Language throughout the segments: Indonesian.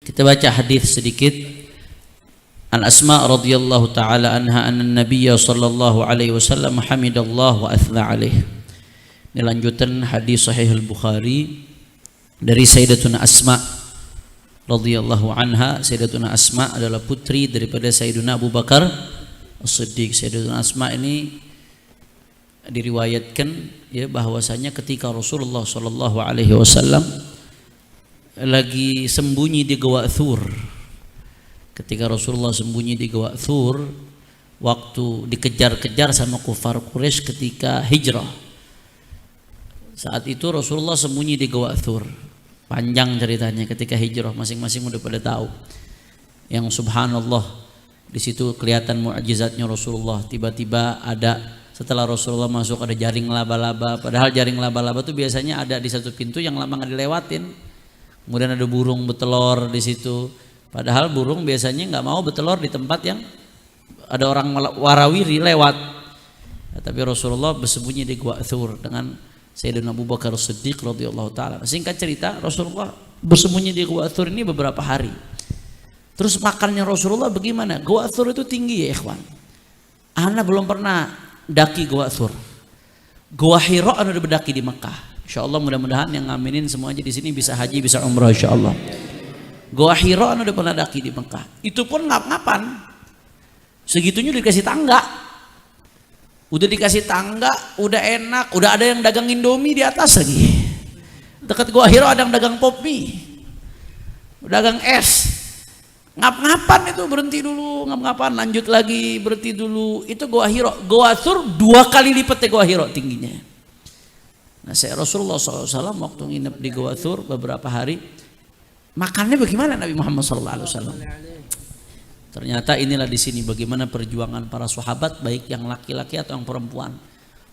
Kita baca hadis sedikit. An Asma radhiyallahu taala anha anna Nabiy sallallahu alaihi wasallam hamidallah wa athna alaih. Ini lanjutan hadis sahih al-Bukhari dari Sayyidatuna Asma radhiyallahu anha. Sayyidatuna Asma adalah putri daripada Sayyidina Abu Bakar As-Siddiq. Sayyidatuna Asma ini diriwayatkan ya bahwasanya ketika Rasulullah sallallahu alaihi wasallam lagi sembunyi di Gua Thur. Ketika Rasulullah sembunyi di Gua Thur, waktu dikejar-kejar sama kufar Quraisy ketika hijrah. Saat itu Rasulullah sembunyi di Gua Thur. Panjang ceritanya ketika hijrah, masing-masing udah pada tahu. Yang subhanallah di situ kelihatan mukjizatnya Rasulullah. Tiba-tiba ada, setelah Rasulullah masuk ada jaring laba-laba. Padahal jaring laba-laba itu biasanya ada di satu pintu yang lama nggak dilewatin. Kemudian ada burung betelor di situ. Padahal burung biasanya nggak mau betelor di tempat yang ada orang warawiri lewat. Ya, tapi Rasulullah bersembunyi di Gua Thur dengan Sayyidina Abu Bakar As-Siddiq radhiyallahu taala. Singkat cerita, Rasulullah bersembunyi di Gua Thur ini beberapa hari. Terus makannya Rasulullah bagaimana? Gua Thur itu tinggi ya ikhwan. Ana belum pernah daki Gua Thur. Gua Hira ana udah berdaki di Mekah. Insyaallah mudah-mudahan yang ngaminin semua aja di sini bisa haji, bisa umrah insyaallah. Gua Hira udah pernah daki di Mekah. Itu pun ngap-ngapan. Segitunya udah dikasih tangga. Udah dikasih tangga, udah enak, udah ada yang dagang Indomie di atas lagi. Dekat Gua Hira ada yang dagang pop mie. Dagang es. Ngap-ngapan itu, berhenti dulu, ngap-ngapan, lanjut lagi, berhenti dulu. Itu Gua Hira. Gua Thur 2 kali lipatnya Gua Hira tingginya. Nah, saya Rasulullah SAW waktu nginep di Gua Thur beberapa hari, makannya bagaimana Nabi Muhammad SAW? Ternyata inilah di sini bagaimana perjuangan para sahabat, baik yang laki-laki atau yang perempuan.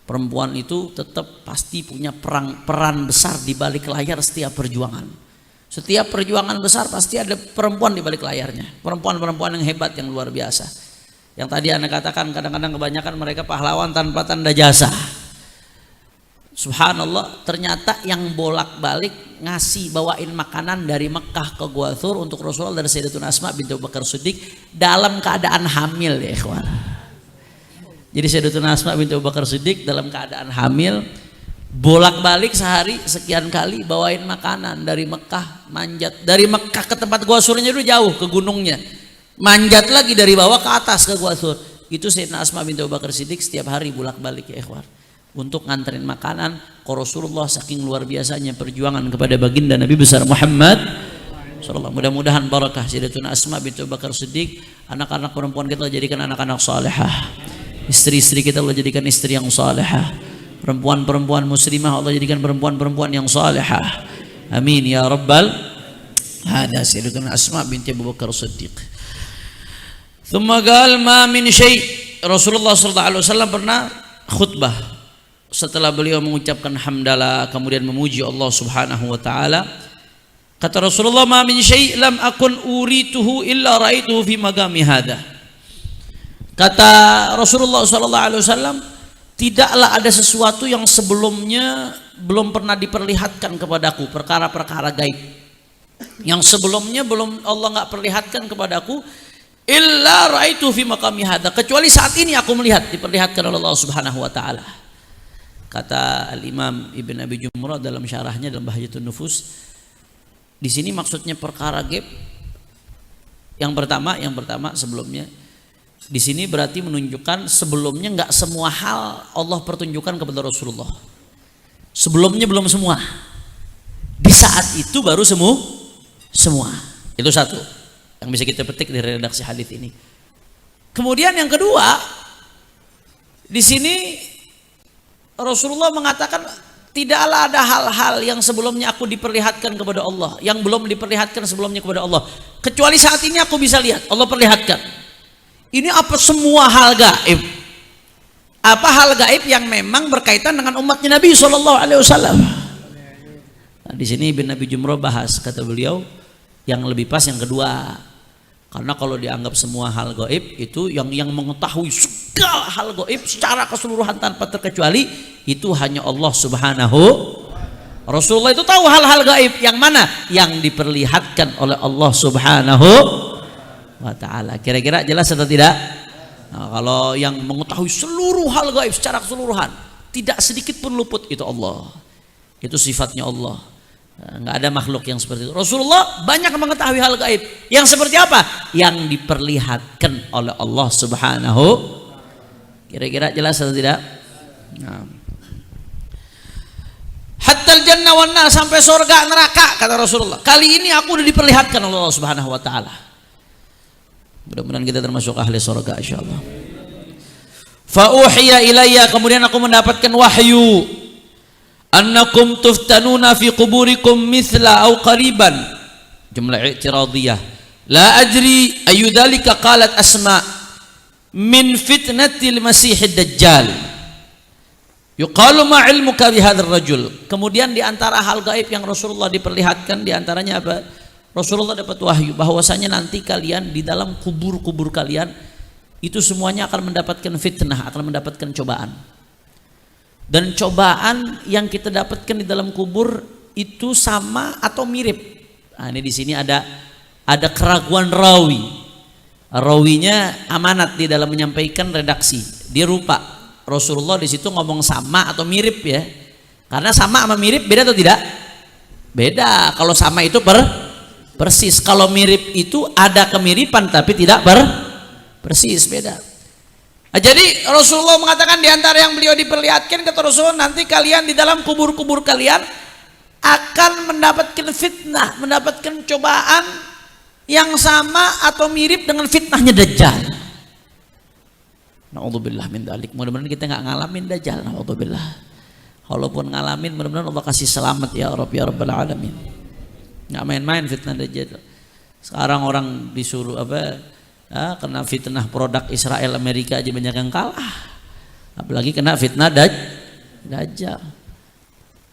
Perempuan itu tetap pasti punya peran besar di balik layar setiap perjuangan. Setiap perjuangan besar pasti ada perempuan di balik layarnya. Perempuan-perempuan yang hebat, yang luar biasa. Yang tadi Anda katakan kadang-kadang kebanyakan mereka pahlawan tanpa tanda jasa. Subhanallah, ternyata yang bolak-balik ngasih bawain makanan dari Mekah ke Gua Thur untuk Rasulullah dari Sayyidatuna Asma binti Abu Bakar Siddiq dalam keadaan hamil ya ikhwan. Jadi Sayyidatuna Asma binti Abu Bakar Siddiq dalam keadaan hamil, bolak-balik sehari sekian kali bawain makanan dari Mekah, manjat dari Mekah ke tempat Gua Thurnya dulu jauh ke gunungnya, manjat lagi dari bawah ke atas ke Gua Thur. Itu Sayyidatuna Asma binti Abu Bakar Siddiq setiap hari bolak-balik ya ikhwan, untuk nganterin makanan ke Rasulullah. Saking luar biasanya perjuangan kepada baginda Nabi besar Muhammad sallallahu. Mudah-mudahan barakah Sayyidatuna Asma binti Abu Bakar Siddiq, anak-anak perempuan kita jadikan anak-anak salihah, istri-istri kita Allah jadikan istri yang salihah, perempuan-perempuan muslimah Allah jadikan perempuan-perempuan yang salihah. Amin ya rabbal. Hada Sayyidatuna Asma binti Abu Bakar Siddiq. Thumma qala ma min syai'. Rasulullah sallallahu alaihi wasallam pernah khutbah setelah beliau mengucapkan hamdalah kemudian memuji Allah Subhanahu wa taala. Kata Rasulullah, ma min syai' lam akun urituhu illa raituhu fi magami hadha. Kata Rasulullah sallallahu alaihi wasallam, tidaklah ada sesuatu yang sebelumnya belum pernah diperlihatkan kepadaku, perkara-perkara gaib yang sebelumnya belum Allah enggak perlihatkan kepadaku, illa raituhu fi maqami hadha, kecuali saat ini aku melihat, diperlihatkan oleh Allah Subhanahu wa taala. Kata Al-Imam Ibn Abi Jumrah dalam syarahnya dalam Bahjatun Nufus, di sini maksudnya perkara gaib. Yang pertama sebelumnya di sini berarti menunjukkan sebelumnya enggak semua hal Allah pertunjukkan kepada Rasulullah. Sebelumnya belum semua. Di saat itu baru semua. Itu satu yang bisa kita petik dari redaksi hadis ini. Kemudian yang kedua, di sini Rasulullah mengatakan tidaklah ada hal-hal yang sebelumnya aku diperlihatkan kepada Allah, yang belum diperlihatkan sebelumnya kepada Allah, kecuali saat ini aku bisa lihat, Allah perlihatkan. Ini apa? Semua hal gaib. Apa hal gaib yang memang berkaitan dengan umatnya Nabi Sallallahu Alaihi Wasallam. Nah, di sini Ibn Abi Jumrah bahas, kata beliau, yang lebih pas yang kedua. Karena kalau dianggap semua hal gaib itu yang mengetahui segala hal gaib secara keseluruhan tanpa terkecuali itu hanya Allah Subhanahu Rasulullah itu tahu hal-hal gaib yang mana? Yang diperlihatkan oleh Allah Subhanahu wa ta'ala. Kira-kira jelas atau tidak? Nah, kalau yang mengetahui seluruh hal gaib secara keseluruhan, tidak sedikit pun luput, itu Allah. Itu sifatnya Allah. Nggak ada makhluk yang seperti itu. Rasulullah banyak mengetahui hal gaib. Yang seperti apa? Yang diperlihatkan oleh Allah Subhanahu. Kira-kira jelas atau tidak? Nah. Hatta jannah wan nar, sampai surga neraka, kata Rasulullah. Kali ini aku udah diperlihatkan oleh Allah Subhanahu wa taala. Mudah-mudahan kita termasuk ahli surga insyaallah. Fa uhiya ilayya, kemudian aku mendapatkan wahyu, annakum tuftanuna fi quburikum mithla aw qariban. Jumlah i'tiradiyah. La adri ayu dzalika qalat Asma min fitnatil masiihid dajjal. Yuqalu ma ilmuka bihadzal rajul. Kemudian di antara hal gaib yang Rasulullah diperlihatkan, di antaranya apa? Rasulullah dapat wahyu bahwasanya nanti kalian di dalam kubur-kubur kalian itu semuanya akan mendapatkan fitnah, akan mendapatkan cobaan. Dan cobaan yang kita dapatkan di dalam kubur itu sama atau mirip. Nah, ini di sini ada keraguan rawi. Rawinya amanat di dalam menyampaikan redaksi. Dia lupa. Rasulullah di situ ngomong sama atau mirip ya. Karena sama sama mirip beda atau tidak? Beda. Kalau sama itu persis. Kalau mirip itu ada kemiripan tapi tidak persis, beda. Nah, jadi Rasulullah mengatakan di antara yang beliau diperlihatkan, kata Rasulullah, nanti kalian di dalam kubur-kubur kalian akan mendapatkan fitnah, mendapatkan cobaan yang sama atau mirip dengan fitnahnya Dajjal. Na'udzubillah min dzalik. Mudah-mudahan kita nggak ngalamin Dajjal. Na'udzubillah. Kalaupun ngalamin, mudah-mudahan Allah kasih selamat ya Rabb ya Rabbal alamin. Nggak main-main fitnah Dajjal. Sekarang orang disuruh kena fitnah produk Israel Amerika aja banyak yang kalah. Apalagi kena fitnah Dajjal.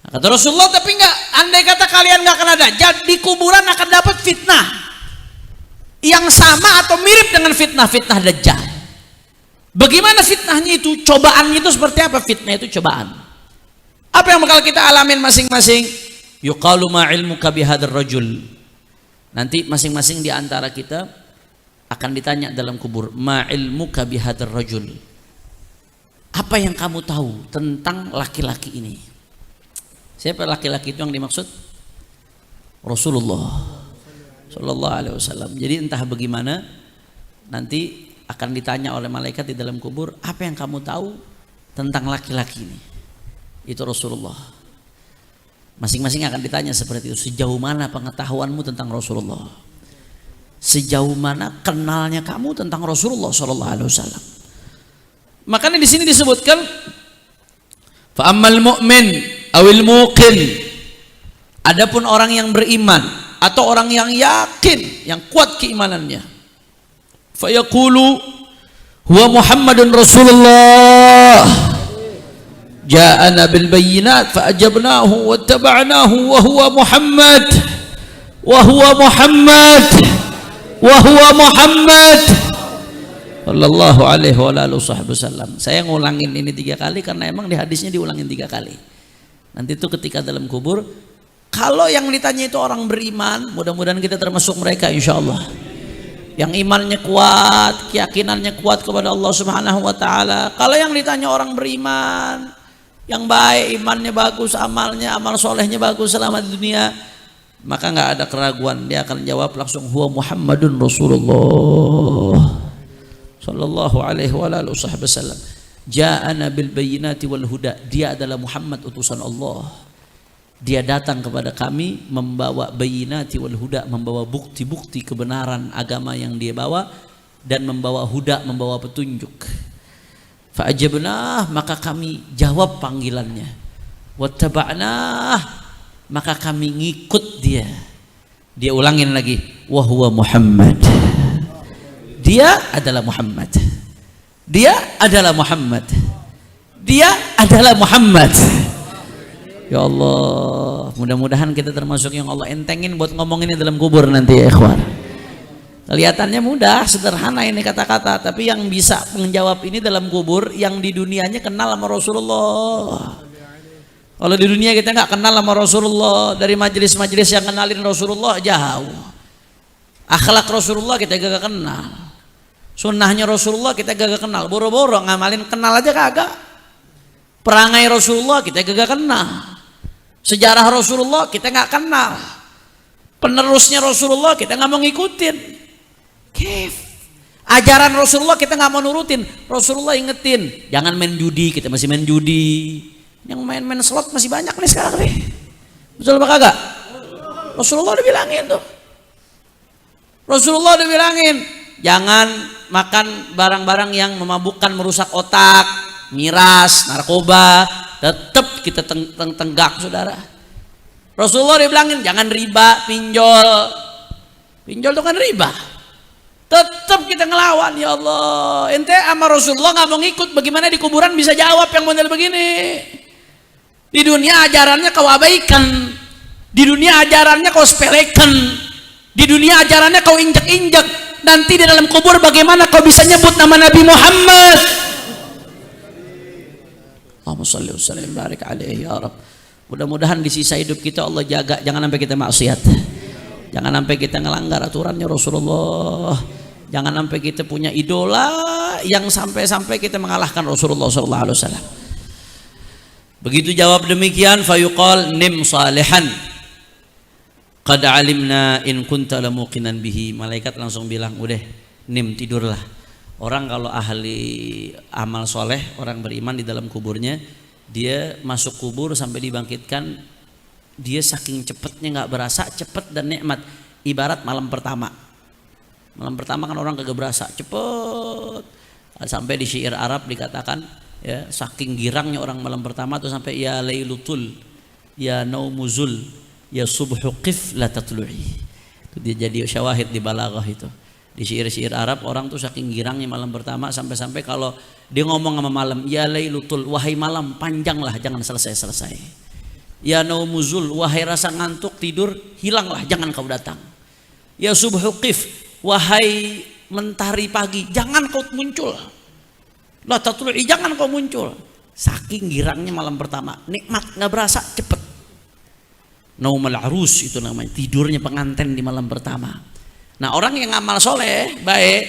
Nah, kata Rasulullah, tapi nggak. Andai kata kalian nggak kena Dajjal, di kuburan akan dapat fitnah yang sama atau mirip dengan fitnah Dajjal. Bagaimana fitnahnya itu? Cobaannya itu seperti apa? Fitnah itu cobaan. Apa yang bakal kita alamin masing-masing? Yuqalu ma ilmuka bihadzal rajul. Nanti masing-masing di antara kita akan ditanya dalam kubur, ma ilmuka bihadzal rajul. Apa yang kamu tahu tentang laki-laki ini? Siapa laki-laki itu yang dimaksud? Rasulullah sallallahu alaihi wasallam. Jadi entah bagaimana nanti akan ditanya oleh malaikat di dalam kubur, apa yang kamu tahu tentang laki-laki ini? Itu Rasulullah. Masing-masing akan ditanya seperti itu. Sejauh mana pengetahuanmu tentang Rasulullah? Sejauh mana kenalnya kamu tentang Rasulullah sallallahu alaihi wasallam? Makanya di sini disebutkan, fa ammal mu'min awil muqin. Adapun orang yang beriman atau orang yang yakin, yang kuat keimanannya, fayaqulu huwa Muhammadun Rasulullah ja'ana bil bayyinat fa'ajabnahu wattaba'nahu wa huwa Muhammad wa huwa Muhammad wa huwa Muhammad sallallahu alaihi wa alihi wasallam. Saya ngulangin ini 3 kali karena emang di hadisnya diulangin 3 kali. Nanti itu ketika dalam kubur, kalau yang ditanya itu orang beriman, mudah-mudahan kita termasuk mereka insyaallah. Yang imannya kuat, keyakinannya kuat kepada Allah Subhanahu wa taala. Kalau yang ditanya orang beriman, yang baik, imannya bagus, amalnya, amal solehnya bagus selama di dunia, maka nggak ada keraguan, dia akan jawab langsung, huwa Muhammadun Rasulullah sallallahu alaihi wa alihi wasallam. Ja'ana bil bayyinati wal huda. Dia adalah Muhammad utusan Allah. Dia datang kepada kami membawa bayyinati wal huda, membawa bukti-bukti kebenaran agama yang dia bawa, dan membawa huda, membawa petunjuk. Fa'ajabnah, maka kami jawab panggilannya. Wattaba'nah, maka kami ngikut dia. Dia ulangin lagi, wa huwa Muhammad. Dia adalah Muhammad. Dia adalah Muhammad. Dia adalah Muhammad. Ya Allah, mudah-mudahan kita termasuk yang Allah entengin buat ngomonginnya dalam kubur nanti ya ikhwan. Kelihatannya mudah, sederhana ini kata-kata, tapi yang bisa menjawab ini dalam kubur, yang di dunianya kenal sama Rasulullah. Kalau di dunia kita nggak kenal sama Rasulullah, dari majelis-majelis yang kenalin Rasulullah jauh. Akhlak Rasulullah kita gak kenal. Sunnahnya Rasulullah kita gak kenal. Boro-boro ngamalin kenal aja kagak. Perangai Rasulullah kita gak kenal. Sejarah Rasulullah kita nggak kenal. Penerusnya Rasulullah kita nggak mau ngikutin. Kif. Ajaran Rasulullah kita nggak mau nurutin. Rasulullah ingetin, jangan main judi, kita masih main judi. Yang main-main slot masih banyak nih sekarang nih. Betul apa kagak? Rasulullah udah bilangin tuh. Rasulullah udah bilangin, jangan makan barang-barang yang memabukkan, merusak otak, miras, narkoba. Tetap kita tenggak saudara. Rasulullah udah bilangin, jangan riba, pinjol. Pinjol itu kan riba. Tetap kita ngelawan. Ya Allah, ente sama Rasulullah nggak mau ngikut, bagaimana di kuburan bisa jawab yang model begini? Di dunia ajarannya kau abaikan, di dunia ajarannya kau sepelekan, di dunia ajarannya kau injak-injak. Nanti di dalam kubur bagaimana kau bisa nyebut nama Nabi Muhammad? Allahumma shalli wa sallim barik alaihi ya Rabb. Mudah-mudahan di sisa hidup kita Allah jaga, jangan sampai kita maksiat, jangan sampai kita ngelanggar aturannya Rasulullah, jangan sampai kita punya idola yang sampai-sampai kita mengalahkan Rasulullah sallallahu alaihi wasallam. Begitu jawab demikian, fayuqal nim salihan qad alimna in kunta lamuqinan bihi. Malaikat langsung bilang, udah nim, tidurlah. Orang kalau ahli amal soleh, orang beriman di dalam kuburnya, dia masuk kubur sampai dibangkitkan, dia saking cepetnya nggak berasa, cepet dan nikmat. Ibarat malam pertama. Malam pertama kan orang kagak berasa, cepet. Sampai di syair Arab dikatakan, ya, saking girangnya orang malam pertama tuh sampai ya lailutul, ya naumuzul, ya subhu qif la tatlu'i. Itu dia jadi syawahid di balaghah itu. Di syair-syair Arab orang tuh saking girangnya malam pertama sampai-sampai kalau dia ngomong sama malam, ya lailutul, wahai malam panjanglah jangan selesai-selesai. Ya naumuzul, wahai rasa ngantuk tidur hilanglah jangan kau datang. Ya subhu qif, wahai mentari pagi jangan kau muncul. La tatlu'i, jangan kau muncul. Saking girangnya malam pertama, nikmat nggak berasa, cepet. Naumul arus itu namanya, tidurnya pengantin di malam pertama. Nah orang yang ngamal soleh baik,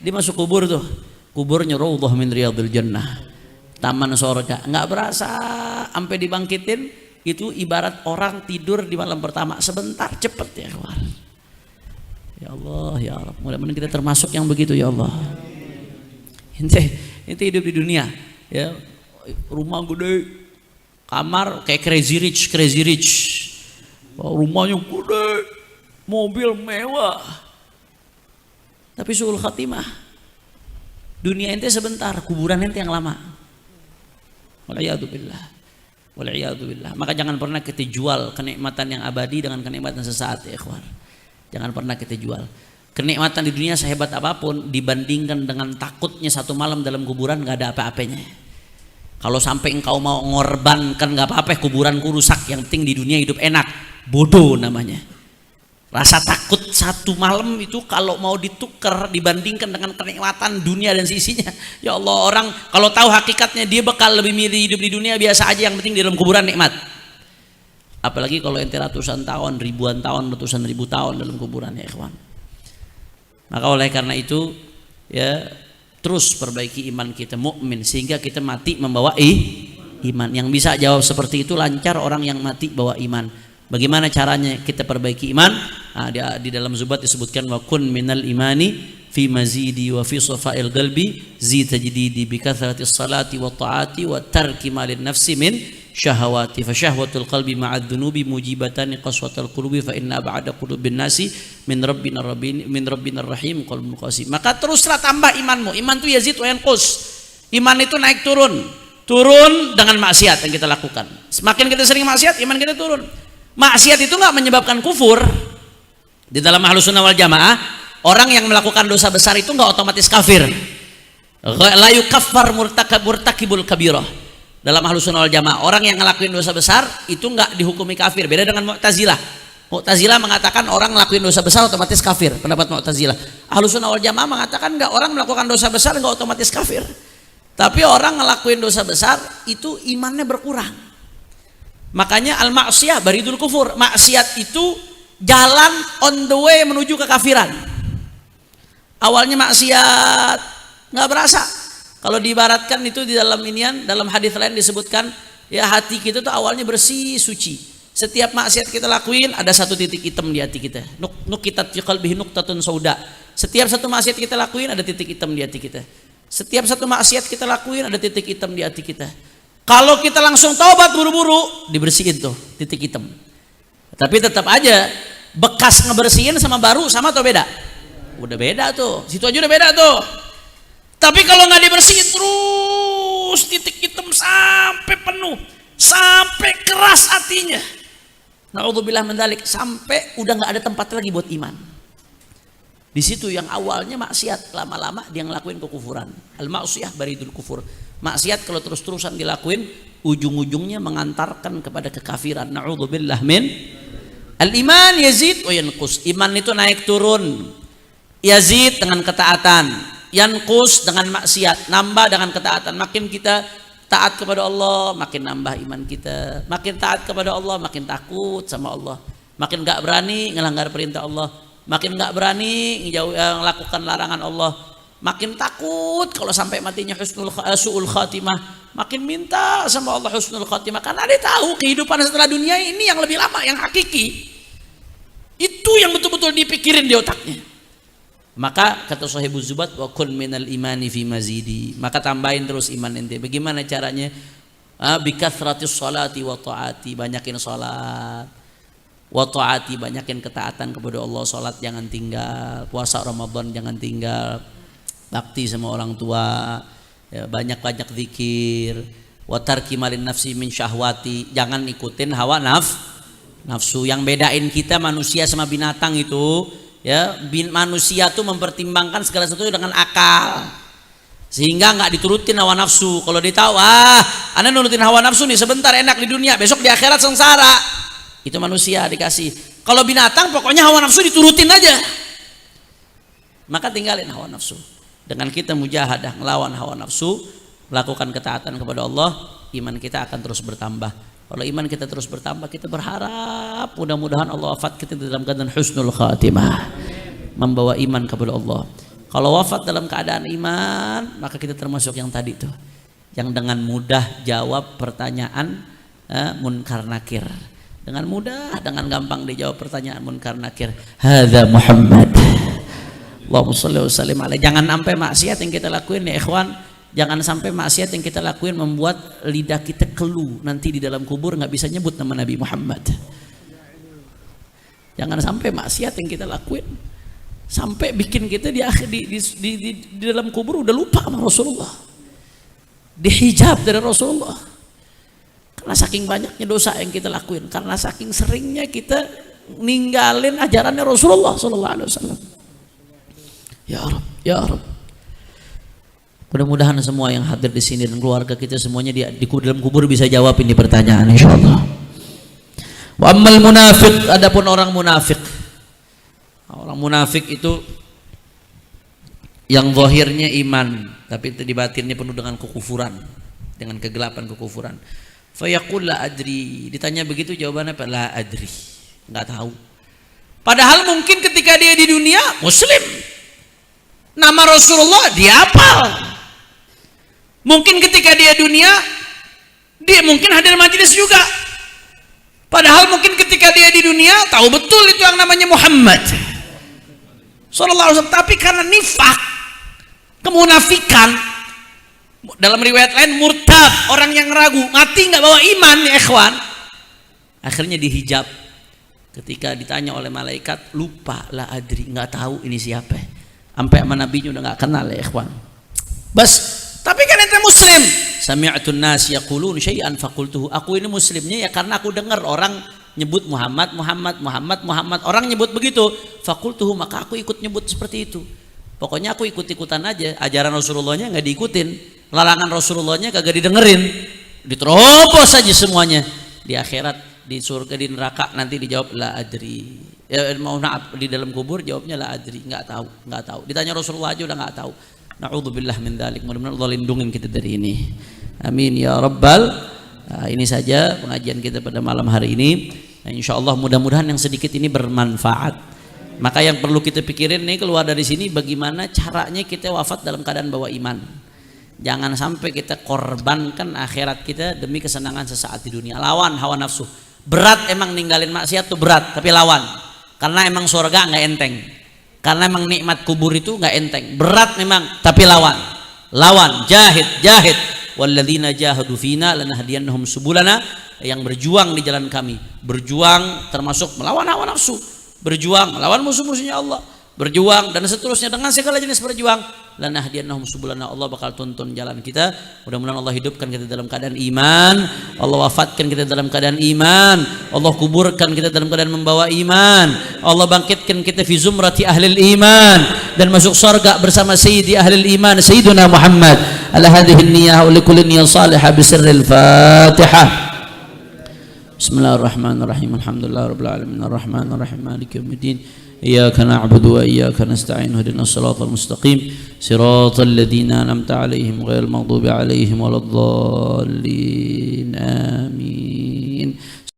dia masuk kubur tuh, kuburnya raudhah min riyadil jannah, taman surga, nggak berasa sampai dibangkitin. Itu ibarat orang tidur di malam pertama sebentar, cepet ya kawan. Ya Allah ya Rabb, mudah-mudahan kita termasuk yang begitu ya Allah. Ente hidup di dunia, ya, rumah gede, kamar kayak crazy rich, rumahnya gede, mobil mewah, tapi suul khatimah. Dunia ente sebentar, kuburan ente yang lama. Waliyadzubillah. Maka jangan pernah kita jual kenikmatan yang abadi dengan kenikmatan sesaat ya ikhwan. Jangan pernah kita jual. Kenikmatan di dunia sehebat apapun dibandingkan dengan takutnya satu malam dalam kuburan gak ada apa-apanya. Kalau sampai engkau mau ngorbankan gak apa-apa, kuburanku rusak, yang penting di dunia hidup enak, bodoh namanya. Rasa takut satu malam itu kalau mau ditukar dibandingkan dengan kenikmatan dunia dan sisinya, ya Allah, orang kalau tahu hakikatnya dia bakal lebih milih hidup di dunia biasa aja, yang penting di dalam kuburan nikmat. Apalagi kalau ente ratusan tahun, ribuan tahun, ratusan ribu tahun dalam kuburan ya ikhwan. Maka oleh karena itu ya terus perbaiki iman kita, mukmin, sehingga kita mati membawa iman. Yang bisa jawab seperti itu lancar orang yang mati bawa iman. Bagaimana caranya kita perbaiki iman? Nah, di dalam Zubat disebutkan wa kun minal imani fi mazidi wa fi safa'il qalbi zi tajdidi bi kathratis salati wa ta'ati wa tarki malin nafsi min syahawati fa syahwatul qalbi ma'ad dhunubi mujibatan qaswatal qulubi fa inna ba'da qulubin nasi min rabbinar rahim qalbun qasim. Maka teruslah tambah imanmu. Iman itu yazid wa yanqus. Iman itu naik turun dengan maksiat yang kita lakukan. Semakin kita sering maksiat, iman kita turun. Maksiat itu nggak menyebabkan kufur. Di dalam Ahlus Sunnah wal Jamaah, orang yang melakukan dosa besar itu nggak otomatis kafir. La yukaffar murtakibul kabirah. Dalam Ahlus Sunnah wal Jamaah, orang yang ngelakuin dosa besar itu nggak dihukumi kafir. Beda dengan Mu'tazilah. Mu'tazilah mengatakan orang ngelakuin dosa besar otomatis kafir. Pendapat Mu'tazilah. Ahlus Sunnah wal Jamaah mengatakan nggak, orang melakukan dosa besar nggak otomatis kafir. Tapi orang ngelakuin dosa besar itu imannya berkurang. Makanya al-ma'siyah baridul kufur. Maksiat itu jalan on the way menuju kekafiran. Awalnya maksiat nggak berasa. Kalau diibaratkan itu di dalam inian, dalam hadis lain disebutkan ya hati kita tuh awalnya bersih, suci. Setiap maksiat kita lakuin ada satu titik hitam di hati kita. Nukitat fi qalbihi nuqtatun sauda. Setiap satu maksiat kita lakuin ada titik hitam di hati kita. Setiap satu maksiat kita lakuin ada titik hitam di hati kita. Kalau kita langsung taubat buru-buru, dibersihin tuh titik hitam. Tapi tetap aja bekas ngebersihin sama baru sama atau beda? Udah beda tuh. Situ aja udah beda tuh. Tapi kalau nggak dibersihin terus titik hitam sampai penuh, sampai keras hatinya. Na'udzubillah min dzalik, sampai udah nggak ada tempat lagi buat iman. Di situ yang awalnya maksiat, lama-lama dia ngelakuin kekufuran. Al-ma'siyah baridul kufur. Maksiat kalau terus-terusan dilakuin, ujung-ujungnya mengantarkan kepada kekafiran. Na'udzubillah min. Al-iman yazid wa yanqus. Iman itu naik turun. Yazid dengan ketaatan, yanqus dengan maksiat, nambah dengan ketaatan. Makin kita taat kepada Allah, makin nambah iman kita. Makin taat kepada Allah, makin takut sama Allah. Makin gak berani ngelanggar perintah Allah. Makin gak berani melakukan larangan Allah. Makin takut kalau sampai matinya su'ul khatimah. Makin minta sama Allah husnul khatimah. Karena dia tahu kehidupan setelah dunia ini yang lebih lama, yang hakiki. Itu yang betul-betul dipikirin di otaknya. Maka kata Sahibuz Zubat, wa kun minal imani fi mazidi. Maka tambahin terus iman ente. Bagaimana caranya? Bikathratis salati wa ta'ati. Banyakin salat. Wa ta'ati, banyakin ketaatan kepada Allah. Salat jangan tinggal. Puasa Ramadan jangan tinggal. Bakti sama orang tua. Ya, banyak-banyak zikir. Wa tarki malin nafsi min syahwati. Jangan ikutin hawa nafsu. Yang bedain kita manusia sama binatang itu, ya, manusia tuh mempertimbangkan segala sesuatu dengan akal, sehingga nggak diturutin hawa nafsu. Kalau dia tahu, anda nurutin hawa nafsu nih sebentar enak di dunia, besok di akhirat sengsara. Itu manusia dikasih. Kalau binatang pokoknya hawa nafsu diturutin aja. Maka tinggalin hawa nafsu. Dengan kita mujahadah ngelawan hawa nafsu, lakukan ketaatan kepada Allah, iman kita akan terus bertambah. Kalau iman kita terus bertambah, kita berharap mudah-mudahan Allah wafat kita dalam keadaan husnul khatimah, membawa iman kepada Allah. Kalau wafat dalam keadaan iman, maka kita termasuk yang tadi tuh, yang dengan mudah jawab pertanyaan munkar nakir. Dengan mudah, dengan gampang dijawab pertanyaan munkar nakir. Hadza Muhammad. Allahumma shalli wa sallim alaihi. Jangan sampai maksiat yang kita lakuin ya ikhwan. Jangan sampai maksiat yang kita lakuin membuat lidah kita keluh. Nanti di dalam kubur nggak bisa nyebut nama Nabi Muhammad. Jangan sampai maksiat yang kita lakuin sampai bikin kita di dalam kubur udah lupa sama Rasulullah. Dihijab dari Rasulullah. Karena saking banyaknya dosa yang kita lakuin. Karena saking seringnya kita ninggalin ajarannya Rasulullah sallallahu alaihi wasallam. Ya Rabb, ya Rabb. Mudah-mudahan semua yang hadir di sini dan keluarga kita semuanya di dalam kubur bisa jawab ini pertanyaan insyaallah. Wa ammal munafiq, adapun orang munafik. Orang munafik itu yang zahirnya iman, tapi di batinnya penuh dengan kekufuran, dengan kegelapan kekufuran. Fa yaqul la adri, ditanya begitu jawabannya apa? La adri, enggak tahu. Padahal mungkin ketika dia di dunia muslim, nama Rasulullah dia hafal. Mungkin ketika dia dunia, dia mungkin hadir majelis juga. Padahal mungkin ketika dia di dunia, tahu betul itu yang namanya Muhammad sallallahu alaihi wasallam. Tapi karena nifak, kemunafikan, dalam riwayat lain murtad, orang yang ragu, mati nggak bawa iman ya ikhwan. Akhirnya dihijab. Ketika ditanya oleh malaikat, lupa la adri, nggak tahu ini siapa. Sampai sama nabinya udah nggak kenal ya ikhwan. Bas. Tapi kan ente muslim. Sami'atun nas yaqulun syai'an faqultuhu. Aku ini muslimnya ya karena aku dengar orang nyebut Muhammad. Orang nyebut begitu. Faqultuhu, maka aku ikut nyebut seperti itu. Pokoknya aku ikut-ikutan aja. Ajaran Rasulullahnya nggak diikutin. Larangan Rasulullahnya kagak didengerin. Diterobos saja semuanya. Di akhirat, di surga, di neraka nanti dijawab la adri. Ya, maaf, di dalam kubur jawabnya la adri, nggak tahu. Ditanya Rasulullah aja udah nggak tahu. Na'udzubillah min dzalik. Mudah-mudahan Allah lindungin kita dari ini. Amin ya rabbal Ini saja pengajian kita pada malam hari ini. Insya Allah mudah-mudahan yang sedikit ini bermanfaat. Maka yang perlu kita pikirin nih keluar dari sini, bagaimana caranya kita wafat dalam keadaan bawa iman. Jangan sampai kita korbankan akhirat kita demi kesenangan sesaat di dunia. Lawan hawa nafsu. Berat emang ninggalin maksiat tuh berat, tapi lawan. Karena emang surga nggak enteng. Karena emang nikmat kubur itu nggak enteng. Berat memang, tapi lawan. Lawan, jahid. Walladzina jahadu fina lanahdiyannahum subulana, yang berjuang di jalan kami. Berjuang termasuk melawan hawa nafsu. Berjuang melawan musuh-musuhnya Allah. Berjuang dan seterusnya dengan segala jenis berjuang. Lanahdiyannahum subulana, Allah bakal tuntun jalan kita. Mudah-mudahan Allah hidupkan kita dalam keadaan iman, Allah wafatkan kita dalam keadaan iman, Allah kuburkan kita dalam keadaan membawa iman, Allah bangkitkan kita fi zumrati ahlil iman dan masuk surga bersama sayyidi ahlil iman sayyiduna Muhammad. Ala hadhihi an-niyyah wa likulli niyyah salihah bi sirril Fatihah. Bismillahirrahmanirrahim. Alhamdulillahirabbil alamin arrahmanir rahim maliki yaumiddin. إياك نعبد وإياك نستعين اهدنا الصراط المستقيم صراط الذين أنعمت عليهم غير المغضوب عليهم ولا الضالين آمين.